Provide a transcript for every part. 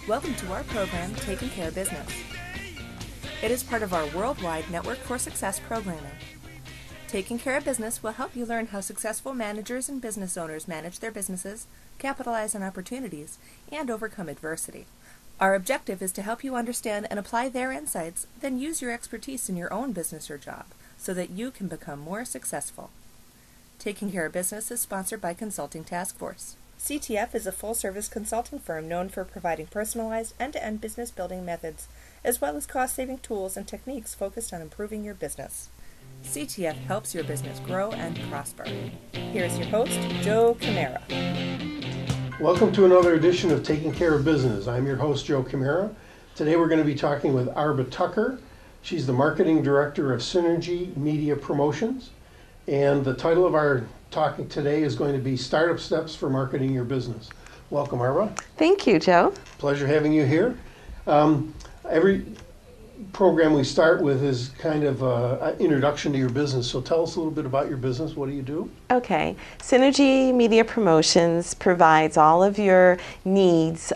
Welcome to our program, Taking Care of Business. It is part of our worldwide Network for Success programming. Taking Care of Business will help you learn how successful managers and business owners manage their businesses, capitalize on opportunities, and overcome adversity. Our objective is to help you understand and apply their insights, then use your expertise in your own business or job so that you can become more successful. Taking Care of Business is sponsored by Consulting Task Force. CTF is a full-service consulting firm known for providing personalized end-to-end business building methods, as well as cost-saving tools and techniques focused on improving your business. CTF helps your business grow and prosper. Here's your host, Joe Camara. Welcome to another edition of Taking Care of Business. I'm your host, Joe Camara. Today we're going to be talking with Arba Tucker. She's the Marketing Director of Synergy Media Promotions. And the title of our talking today is going to be Startup Steps for Marketing Your Business. Welcome, Arba. Thank you, Joe. Pleasure having you here. Every program we start with is kind of an introduction to your business. So tell us a little bit about your business. What do you do? Okay. Synergy Media Promotions provides all of your needs,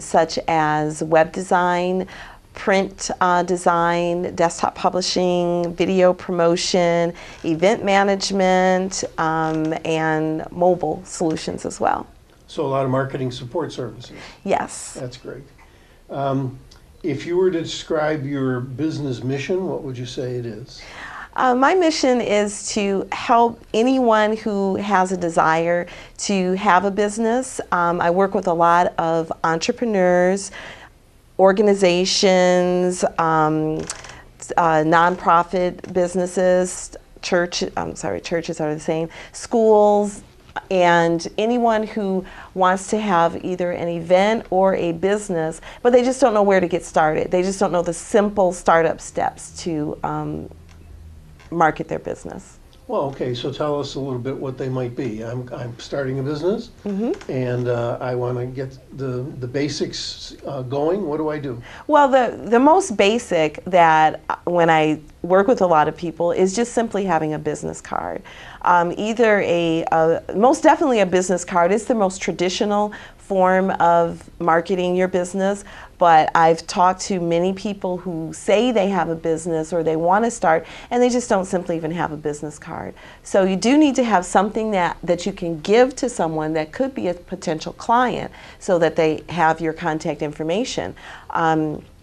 such as web design, print design, desktop publishing, video promotion, event management, and mobile solutions as well. So a lot of marketing support services. Yes. That's great. If you were to describe your business mission, what would you say it is? My mission is to help anyone who has a desire to have a business. I work with a lot of entrepreneurs, organizations, nonprofit businesses, churches are the same, schools, and anyone who wants to have either an event or a business, but they just don't know where to get started. They just don't know the simple startup steps to market their business. Well, okay, so tell us a little bit what they might be. I'm starting a business, and I want to get the basics going. What do I do? Well, the most basic that when I work with a lot of people is just simply having a business card. Most definitely a business card is the most traditional form of marketing your business, but I've talked to many people who say they have a business or they want to start and they just don't simply even have a business card. So you do need to have something that you can give to someone that could be a potential client so that they have your contact information.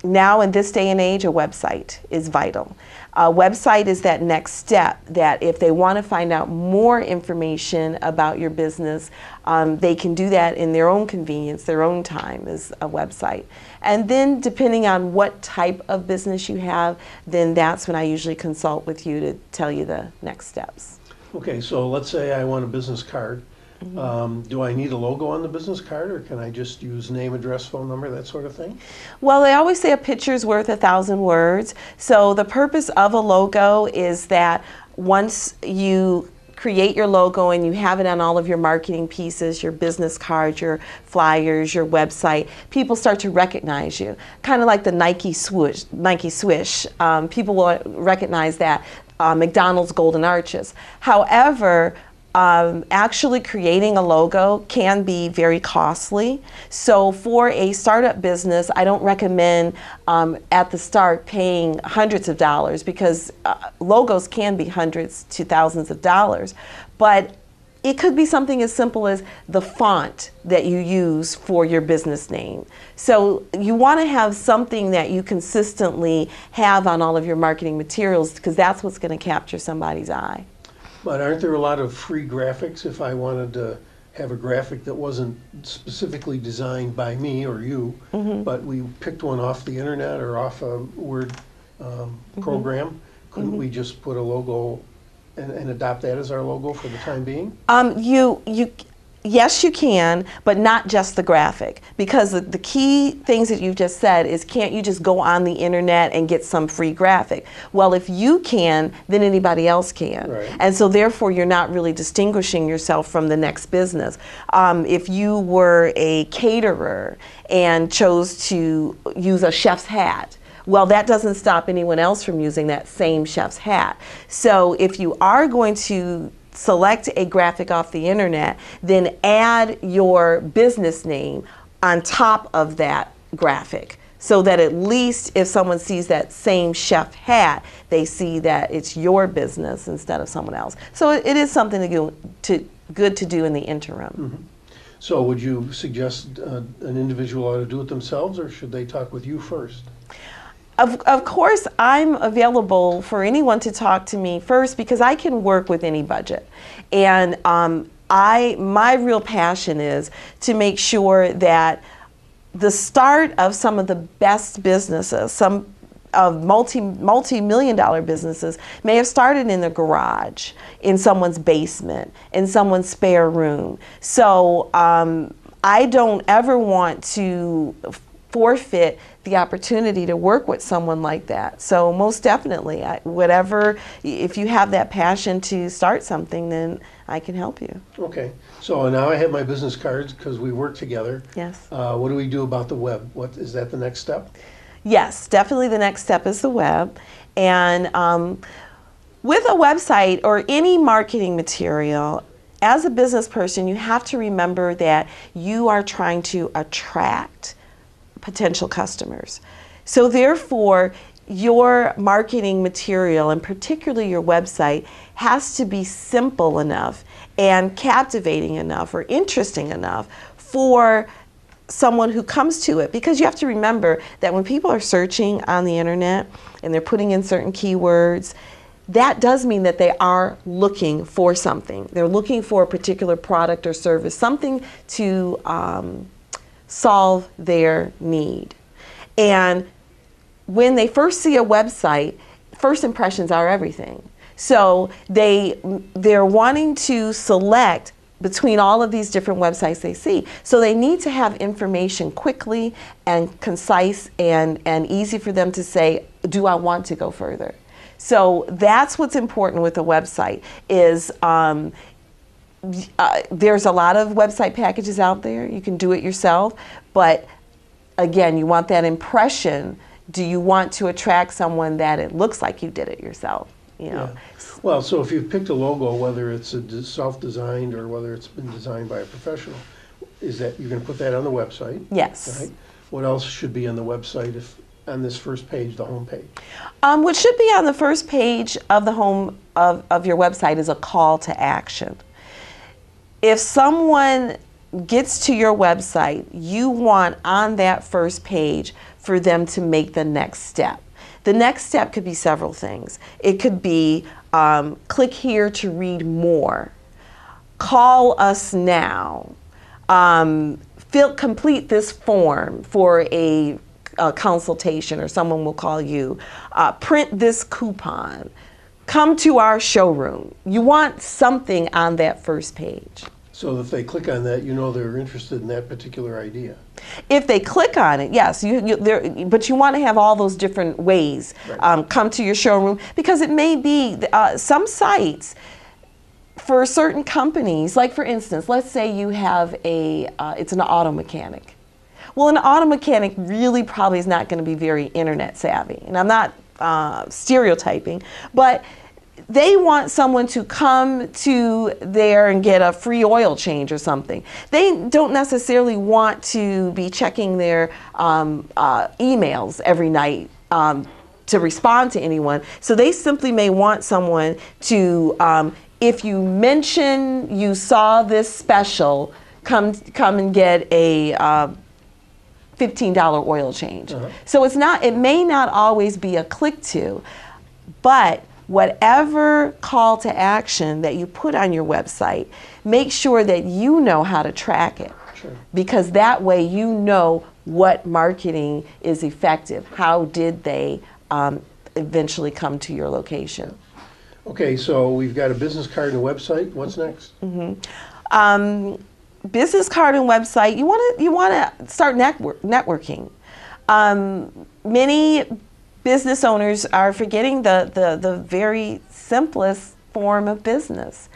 Now in this day and age, a website is vital. A website is that next step that if they want to find out more information about your business, they can do that in their own convenience, their own time is a website. And then depending on what type of business you have, then that's when I usually consult with you to tell you the next steps. Okay, so let's say I want a business card. Do I need a logo on the business card, or can I just use name, address, phone number, that sort of thing? Well, they always say a picture's worth 1,000 words. So the purpose of a logo is that once you create your logo and you have it on all of your marketing pieces, your business cards, your flyers, your website, people start to recognize you. Kind of like the Nike swoosh. People will recognize that, McDonald's Golden Arches. However, actually creating a logo can be very costly. So for a startup business, I don't recommend at the start paying hundreds of dollars because logos can be hundreds to thousands of dollars. But it could be something as simple as the font that you use for your business name. So you want to have something that you consistently have on all of your marketing materials because that's what's going to capture somebody's eye. But aren't there a lot of free graphics if I wanted to have a graphic that wasn't specifically designed by me or you, but we picked one off the internet or off a Word program? Couldn't we just put a logo and adopt that as our logo for the time being? Yes, you can, but not just the graphic. Because the key things that you've just said is can't you just go on the internet and get some free graphic? Well, if you can, then anybody else can. Right. And so therefore you're not really distinguishing yourself from the next business. If you were a caterer and chose to use a chef's hat, well, that doesn't stop anyone else from using that same chef's hat. So if you are going to select a graphic off the internet, then add your business name on top of that graphic, so that at least if someone sees that same chef hat, they see that it's your business instead of someone else. So it is something good to do in the interim. Mm-hmm. So would you suggest an individual ought to do it themselves, or should they talk with you first? Of course, I'm available for anyone to talk to me first, because I can work with any budget. And my real passion is to make sure that the start of some of the best businesses, some of multi-million-dollar businesses, may have started in the garage, in someone's basement, in someone's spare room. So I don't ever want to forfeit the opportunity to work with someone like that. So most definitely, if you have that passion to start something, then I can help you. Okay, so now I have my business cards because we work together. Yes. What do we do about the web? What is that the next step? Yes, definitely the next step is the web. And with a website or any marketing material, as a business person, you have to remember that you are trying to attract potential customers. So therefore, your marketing material, and particularly your website, has to be simple enough and captivating enough or interesting enough for someone who comes to it. Because you have to remember that when people are searching on the internet and they're putting in certain keywords, that does mean that they are looking for something. They're looking for a particular product or service, something to solve their need. And when they first see a website, first impressions are everything. So they're wanting to select between all of these different websites they see. So they need to have information quickly and concise and easy for them to say, do I want to go further? So that's what's important with a website is there's a lot of website packages out there. You can do it yourself, but again, you want that impression. Do you want to attract someone that it looks like you did it yourself? You know? Yeah. Well, so if you've picked a logo, whether it's a self-designed or whether it's been designed by a professional, is that you're going to put that on the website? Yes. Right? What else should be on the website on this first page, the home page? What should be on the first page of the home of your website is a call to action. If someone gets to your website, you want on that first page for them to make the next step. The next step could be several things. It could be click here to read more, call us now, complete this form for a consultation, or someone will call you, print this coupon, come to our showroom. You want something on that first page. So if they click on that, you know they're interested in that particular idea. If they click on it, yes, but you want to have all those different ways. Right. Come to your showroom, because it may be some sites for certain companies, like for instance, let's say you have it's an auto mechanic. Well, an auto mechanic really probably is not going to be very internet savvy. And I'm not stereotyping, but they want someone to come to there and get a free oil change or something. They don't necessarily want to be checking their emails every night to respond to anyone. So they simply may want someone to, if you mention you saw this special, come and get a $15 oil change. Uh-huh. So it may not always be a click to, but whatever call to action that you put on your website, make sure that you know how to track it. Sure. Because that way you know what marketing is effective. How did they eventually come to your location? Okay, so we've got a business card and a website. What's next? Mm-hmm. Business card and website, you want to start networking. Many business owners are forgetting the very simplest form of business.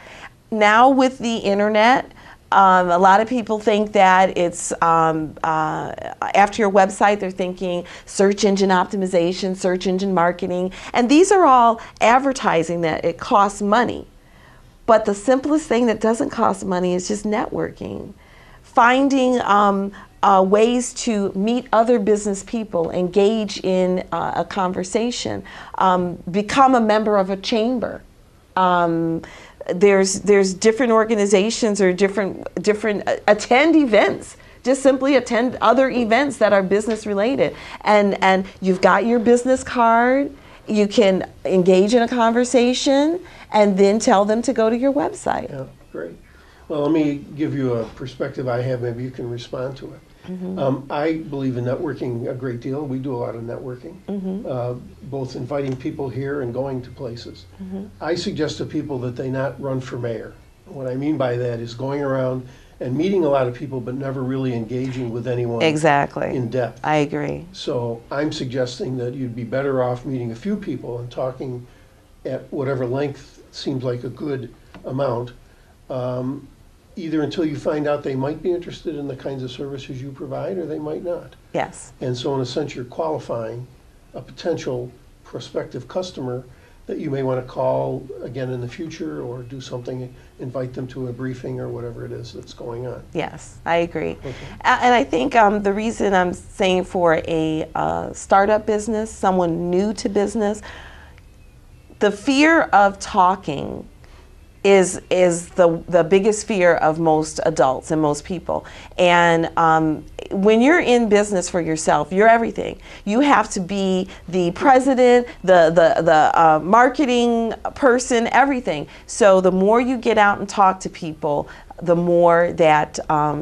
Now with the internet, a lot of people think that it's, after your website, they're thinking search engine optimization, search engine marketing, and these are all advertising that it costs money. But the simplest thing that doesn't cost money is just networking. Finding ways to meet other business people, engage in a conversation, become a member of a chamber. There's different organizations or different attend events. Just simply attend other events that are business related, and you've got your business card. You can engage in a conversation and then tell them to go to your website. Yeah, great. Well, let me give you a perspective I have. Maybe you can respond to it. I believe in networking a great deal. We do a lot of networking, both inviting people here and going to places. I suggest to people that they not run for mayor. What I mean by that is going around and meeting a lot of people but never really engaging with anyone in depth. I agree. So I'm suggesting that you'd be better off meeting a few people and talking at whatever length seems like a good amount, either until you find out they might be interested in the kinds of services you provide or they might not. Yes. And so in a sense you're qualifying a potential prospective customer that you may want to call again in the future or do something, invite them to a briefing or whatever it is that's going on. Yes, I agree. Okay. And I think the reason I'm saying for a startup business, someone new to business, the fear of talking is the biggest fear of most adults and most people. And when you're in business for yourself, you're everything. You have to be the president, the marketing person, everything. So the more you get out and talk to people, the more that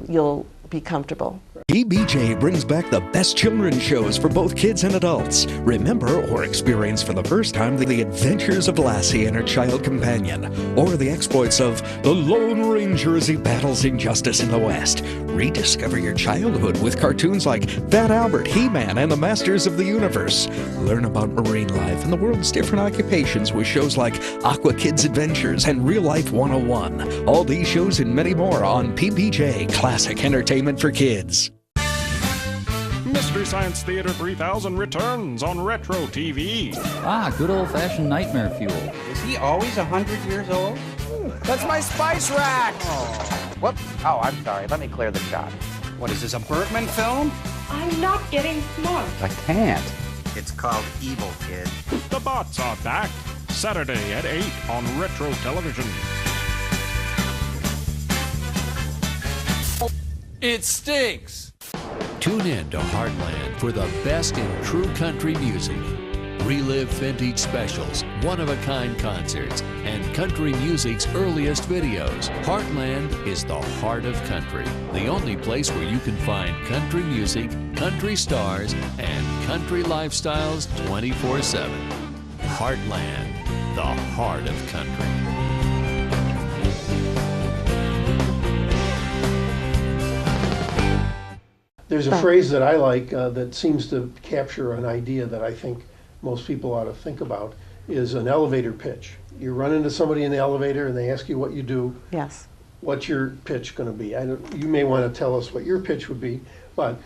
you'll be comfortable. PBJ brings back the best children's shows for both kids and adults. Remember or experience for the first time the adventures of Lassie and her child companion, or the exploits of the Lone Ranger as he battles injustice in the West. Rediscover your childhood with cartoons like Fat Albert, He-Man, and the Masters of the Universe. Learn about marine life and the world's different occupations with shows like Aqua Kids Adventures and Real Life 101. All these shows and many more on PBJ, classic entertainment for kids. Mystery Science Theater 3000 returns on Retro TV. Ah, good old-fashioned nightmare fuel. Is he always 100 years old? That's my spice rack! Whoops. Oh, I'm sorry. Let me clear the shot. What is this, a Bergman film? I'm not getting smart. I can't. It's called Evil Kid. The Bots are back. Saturday at 8 on Retro Television. It stinks! Tune in to Heartland for the best in true country music. Relive vintage specials, one-of-a-kind concerts, and country music's earliest videos. Heartland is the heart of country, the only place where you can find country music, country stars, and country lifestyles 24/7. Heartland, the heart of country. There's a phrase that I like that seems to capture an idea that I think most people ought to think about, is an elevator pitch. You run into somebody in the elevator and they ask you what you do. Yes. What's your pitch going to be? You may want to tell us what your pitch would be, but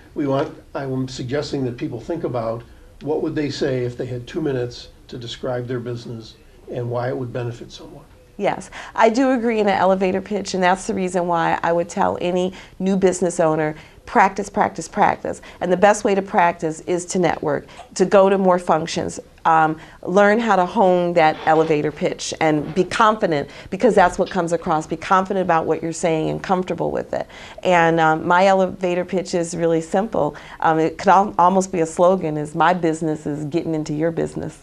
I'm suggesting that people think about what would they say if they had 2 minutes to describe their business and why it would benefit someone. Yes, I do agree in an elevator pitch, and that's the reason why I would tell any new business owner, practice, practice, practice. And the best way to practice is to network, to go to more functions, learn how to hone that elevator pitch and be confident, because that's what comes across. Be confident about what you're saying and comfortable with it. And my elevator pitch is really simple. It could almost be a slogan, is my business is getting into your business.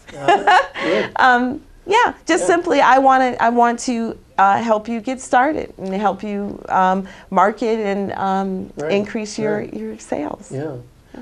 Yeah, just simply, I want to help you get started and help you market and increase your sales. Yeah.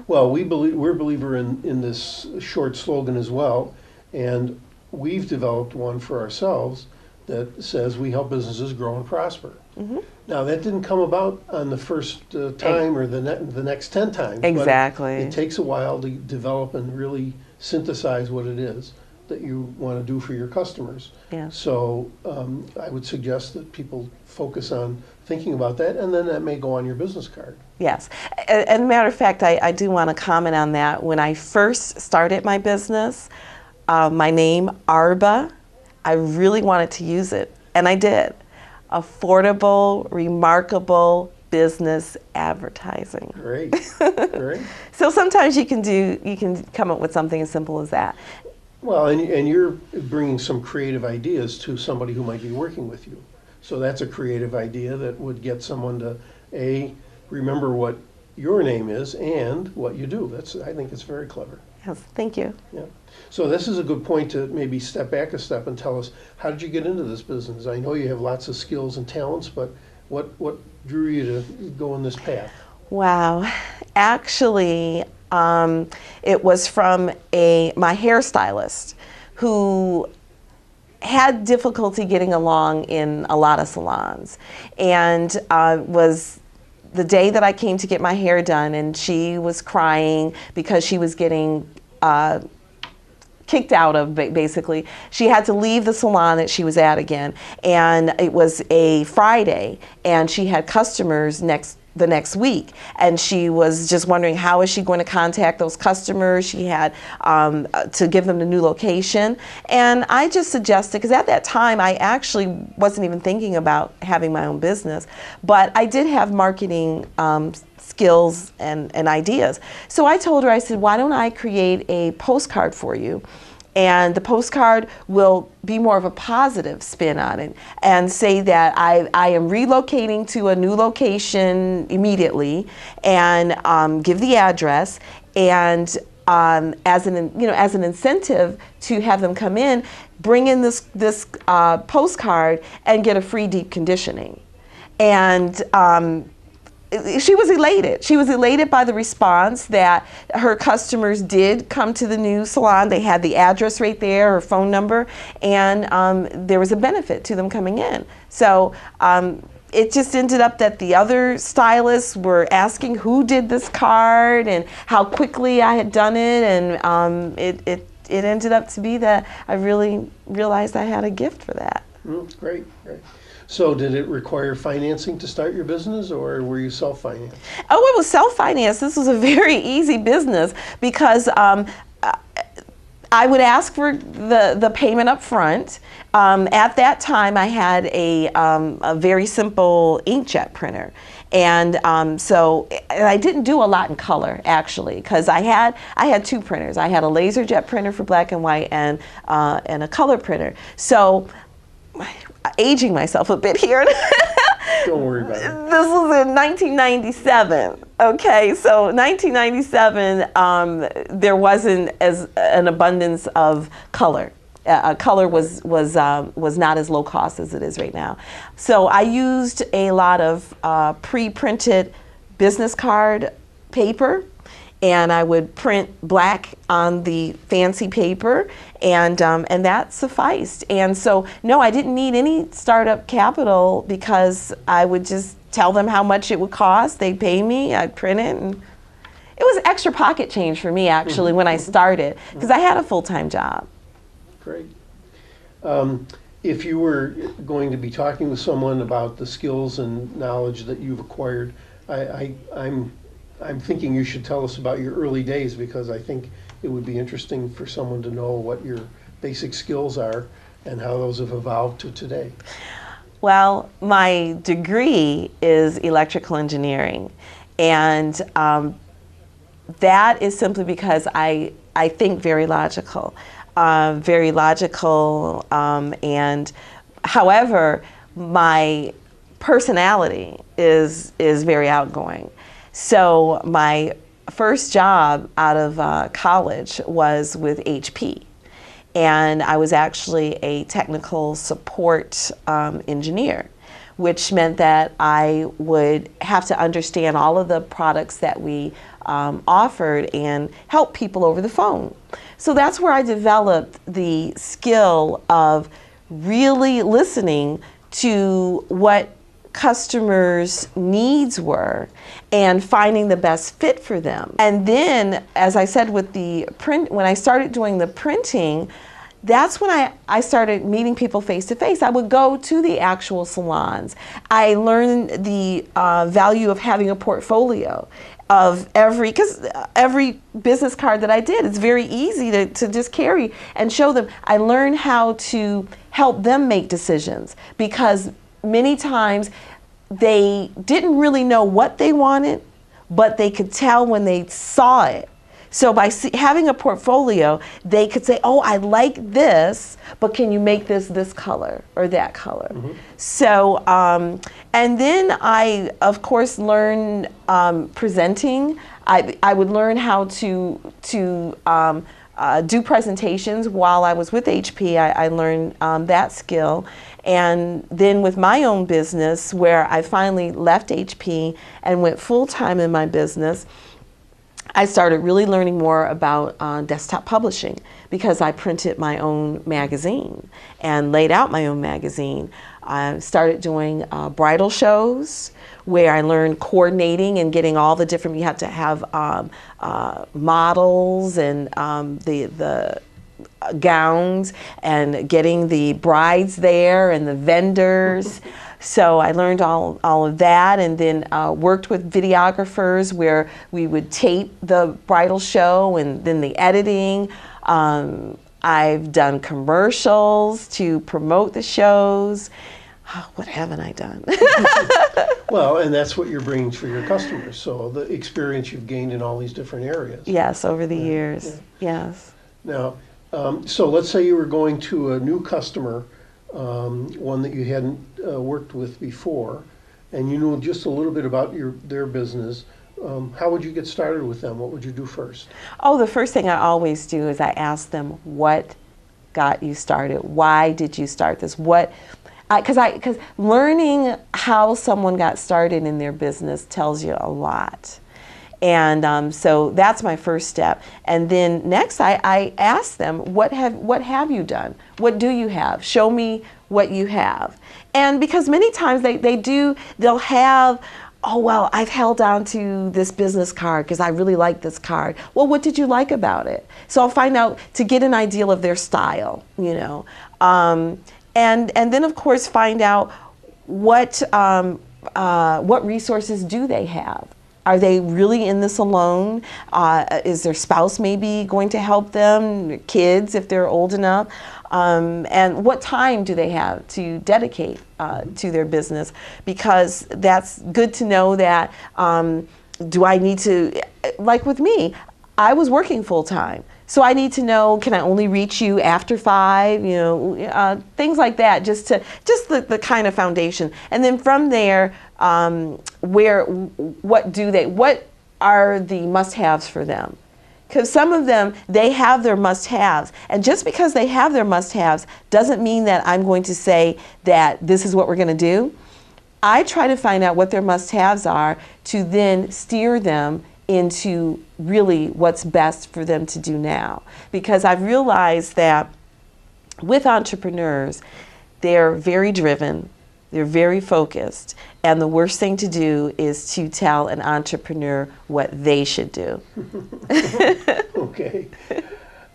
Well, we're a believer in this short slogan as well, and we've developed one for ourselves that says we help businesses grow and prosper. Mm-hmm. Now, that didn't come about on the first time or the next 10 times. Exactly. But it takes a while to develop and really synthesize what it is that you want to do for your customers. Yeah. So I would suggest that people focus on thinking about that, and then that may go on your business card. Yes. As a matter of fact, I do want to comment on that. When I first started my business, my name, Arba, I really wanted to use it, and I did. Affordable, remarkable, business advertising. Great, great. So sometimes you can come up with something as simple as that. Well, and you're bringing some creative ideas to somebody who might be working with you. So that's a creative idea that would get someone to, A, remember what your name is and what you do. I think it's very clever. Yes, thank you. Yeah. So this is a good point to maybe step back a step and tell us, how did you get into this business? I know you have lots of skills and talents, but what drew you to go in this path? Wow. Actually, it was from my hairstylist who had difficulty getting along in a lot of salons, and was the day that I came to get my hair done, and she was crying because she was getting kicked out of, basically. She had to leave the salon that she was at again, and it was a Friday, and she had customers the next week, and she was just wondering how is she going to contact those customers. She had to give them the new location, and I just suggested, because at that time I actually wasn't even thinking about having my own business, but I did have marketing skills and ideas. So I told her, I said, why don't I create a postcard for you? And the postcard will be more of a positive spin on it and say that I am relocating to a new location immediately, and give the address, and as an incentive to have them come in, bring in this postcard and get a free deep conditioning. And she was elated. She was elated by the response that her customers did come to the new salon. They had the address right there, her phone number, and there was a benefit to them coming in. So it just ended up that the other stylists were asking who did this card and how quickly I had done it, and it ended up to be that I really realized I had a gift for that. Great, great. So did it require financing to start your business, or were you self-financed? Oh, it was self-financed. This was a very easy business because I would ask for the payment up front. At that time, I had a very simple inkjet printer. And so I didn't do a lot in color, actually, because I had two printers. I had a laser jet printer for black and white, and a color printer. So, aging myself a bit here. Don't worry about it. This was in 1997. Okay, so 1997, there wasn't as an abundance of color. Color was not as low cost as it is right now. So I used a lot of pre-printed business card paper, and I would print black on the fancy paper, and that sufficed. And so, no, I didn't need any startup capital, because I would just tell them how much it would cost. They'd pay me, I'd print it, and it was extra pocket change for me, actually, when I started, because I had a full-time job. Great. If you were going to be talking with someone about the skills and knowledge that you've acquired, I'm thinking you should tell us about your early days, because I think it would be interesting for someone to know what your basic skills are and how those have evolved to today. Well, my degree is electrical engineering, and that is simply because I think very logical. And however, my personality is very outgoing. So my first job out of college was with HP, and I was actually a technical support engineer, which meant that I would have to understand all of the products that we offered and help people over the phone. So that's where I developed the skill of really listening to what customers' needs were and finding the best fit for them. And then, as I said, with the print, when I started doing the printing, that's when I started meeting people face to face. I would go to the actual salons. I learned the value of having a portfolio of because every business card that I did, it's very easy to just carry and show them. I learned how to help them make decisions, because many times they didn't really know what they wanted, but they could tell when they saw it. So by having a portfolio, they could say, oh, I like this, but can you make this color or that color? Mm-hmm. So, and then I, of course, learned presenting. I would learn how to do presentations while I was with HP. I learned that skill. And then with my own business, where I finally left HP and went full-time in my business, I started really learning more about desktop publishing because I printed my own magazine and laid out my own magazine. I started doing bridal shows where I learned coordinating and getting all the different, you have to have models and the gowns and getting the brides there and the vendors. So I learned all of that, and then worked with videographers where we would tape the bridal show and then the editing. I've done commercials to promote the shows. Oh, what haven't I done? Well, and that's what you're bringing for your customers. So the experience you've gained in all these different areas. Yes, over the years. Yeah. Yes. Now, so let's say you were going to a new customer, one that you hadn't worked with before, and you knew just a little bit about their business. How would you get started with them? What would you do first? Oh, the first thing I always do is I ask them, what got you started? Why did you start this? Because learning how someone got started in their business tells you a lot. And so that's my first step. And then next I ask them, what have you done? What do you have? Show me what you have. And because many times they'll have, oh, well, I've held on to this business card because I really like this card. Well, what did you like about it? So I'll find out to get an idea of their style, you know. And then, of course, find out what resources do they have. Are they really in this alone? Is their spouse maybe going to help them? Kids, if they're old enough? And what time do they have to dedicate to their business? Because that's good to know that, do I need to, like with me, I was working full time. So I need to know, can I only reach you after 5? You know, things like that, just the kind of foundation. And then from there, what are the must-haves for them? Because some of them, they have their must-haves. And just because they have their must-haves doesn't mean that I'm going to say that this is what we're going to do. I try to find out what their must-haves are to then steer them into really what's best for them to do now. Because I've realized that with entrepreneurs, they're very driven, they're very focused, and the worst thing to do is to tell an entrepreneur what they should do. Okay.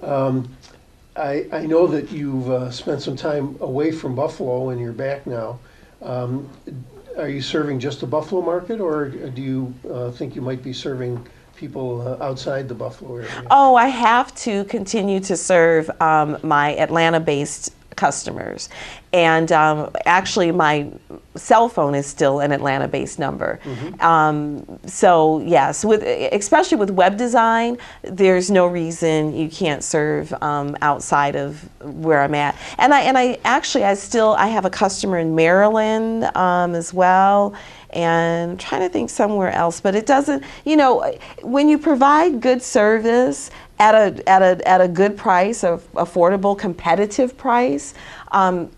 I know that you've spent some time away from Buffalo and you're back now. Are you serving just the Buffalo market, or do you think you might be serving people outside the Buffalo area? Oh, I have to continue to serve my Atlanta-based customers. And actually my cell phone is still an Atlanta-based number. Mm-hmm. So yes, especially with web design, there's no reason you can't serve outside of where I'm at. And I have a customer in Maryland as well. And I'm trying to think somewhere else, but it doesn't, you know, when you provide good service at a good price, affordable, competitive price,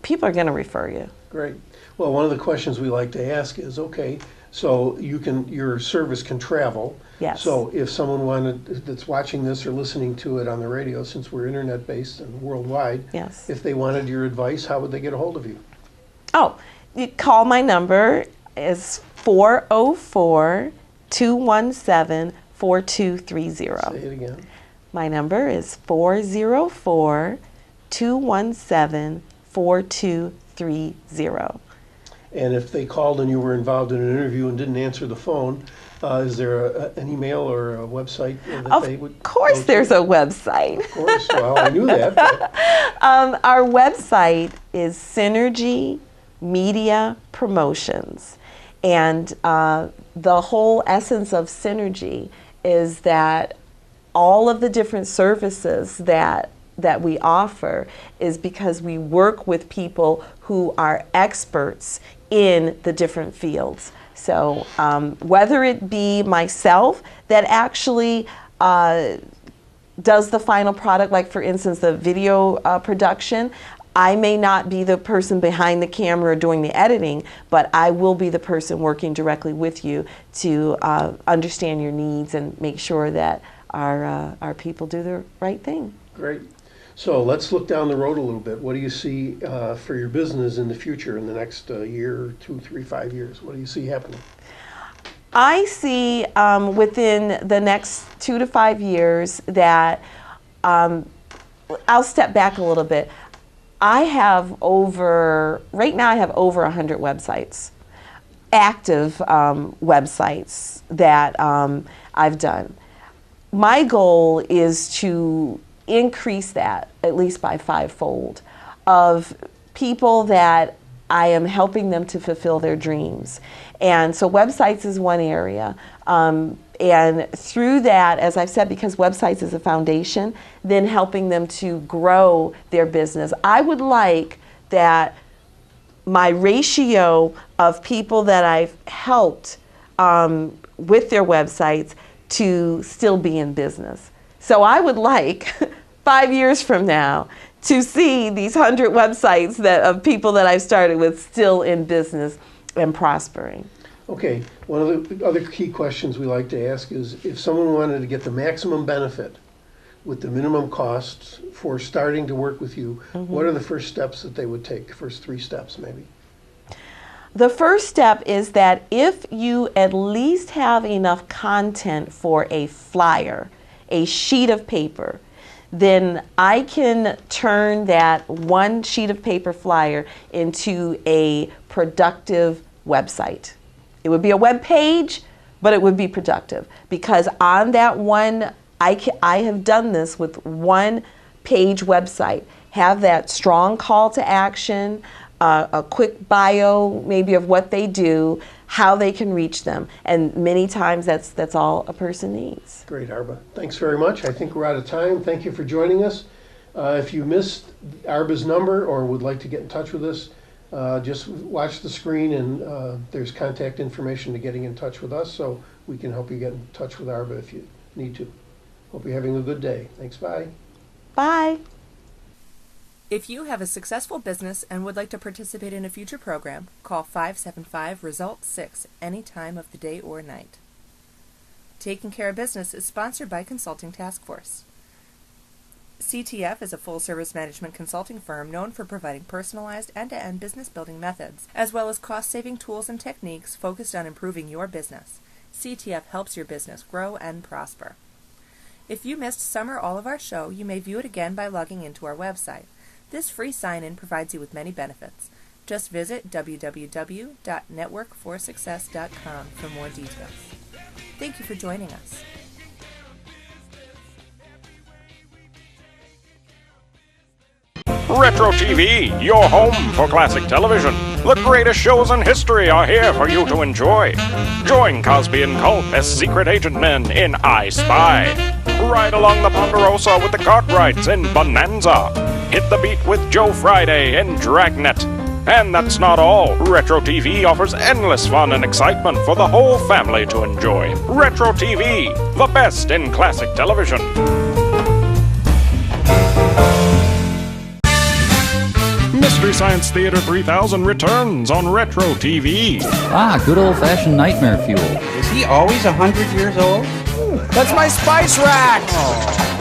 people are going to refer you. Great. Well, one of the questions we like to ask is, okay, so your service can travel. Yes. So if someone that's watching this or listening to it on the radio, since we're internet based and worldwide, yes, if they wanted your advice, how would they get a hold of you? Oh, you call my number. Is 404-217-4230. Say it again. My number is 404-217-4230. And if they called and you were involved in an interview and didn't answer the phone, is there an email or a website that they would? Of course there's a website. Of course, well, I knew that. Our website is Synergy Media Promotions. And the whole essence of Synergy is that all of the different services that we offer is because we work with people who are experts in the different fields. So whether it be myself that actually does the final product, like for instance the video production, I may not be the person behind the camera doing the editing, but I will be the person working directly with you to understand your needs and make sure that our people do the right thing. Great. So let's look down the road a little bit. What do you see for your business in the future, in the next year, 2, 3, 5 years? What do you see happening? I see within the next 2 to 5 years that, I'll step back a little bit. Right now I have over 100 websites, active websites that I've done. My goal is to increase that at least by 5-fold of people that I am helping them to fulfill their dreams. And so websites is one area. And through that, as I've said, because websites is a foundation, then helping them to grow their business. I would like that my ratio of people that I've helped with their websites to still be in business. So I would like 5 years from now to see these 100 websites of people that I've started with still in business and prospering. Okay, one of the other key questions we like to ask is if someone wanted to get the maximum benefit with the minimum costs for starting to work with you, what are the first steps that they would take? First 3 steps maybe? The first step is that if you at least have enough content for a flyer, a sheet of paper, then I can turn that one sheet of paper flyer into a productive website. It would be a web page, but it would be productive because on that one, I have done this with one page website. Have that strong call to action, a quick bio maybe of what they do, how they can reach them, and many times that's all a person needs. Great, Arba. Thanks very much. I think we're out of time. Thank you for joining us. If you missed Arba's number or would like to get in touch with us, just watch the screen and there's contact information to getting in touch with us, so we can help you get in touch with Arba if you need to. Hope you're having a good day. Thanks, bye. Bye. If you have a successful business and would like to participate in a future program, call 575-RESULT-6 any time of the day or night. Taking Care of Business is sponsored by Consulting Task Force. CTF is a full-service management consulting firm known for providing personalized end-to-end business building methods, as well as cost-saving tools and techniques focused on improving your business. CTF helps your business grow and prosper. If you missed some or all of our show, you may view it again by logging into our website. This free sign-in provides you with many benefits. Just visit www.networkforsuccess.com for more details. Thank you for joining us. Retro TV, your home for classic television. The greatest shows in history are here for you to enjoy. Join Cosby and Culp as secret agent men in I Spy. Ride along the Ponderosa with the Cartwrights in Bonanza. Hit the beat with Joe Friday in Dragnet. And that's not all. Retro TV offers endless fun and excitement for the whole family to enjoy. Retro TV, the best in classic television. Mystery Science Theater 3000 returns on Retro TV. Ah, good old-fashioned nightmare fuel. Is he always 100 years old? That's my spice rack!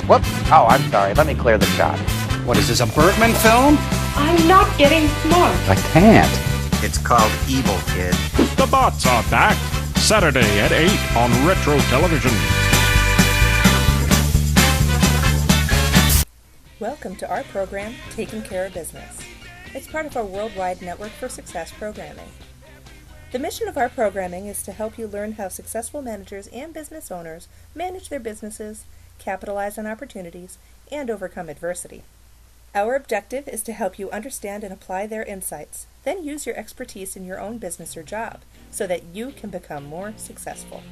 Whoops. Oh, I'm sorry. Let me clear the shot. What is this, a Bergman film? I'm not getting smart. I can't. It's called Evil Kid. The Bots are back. Saturday at 8 on Retro Television. Welcome to our program, Taking Care of Business. It's part of our worldwide Network for Success programming. The mission of our programming is to help you learn how successful managers and business owners manage their businesses, capitalize on opportunities, and overcome adversity. Our objective is to help you understand and apply their insights, then use your expertise in your own business or job so that you can become more successful.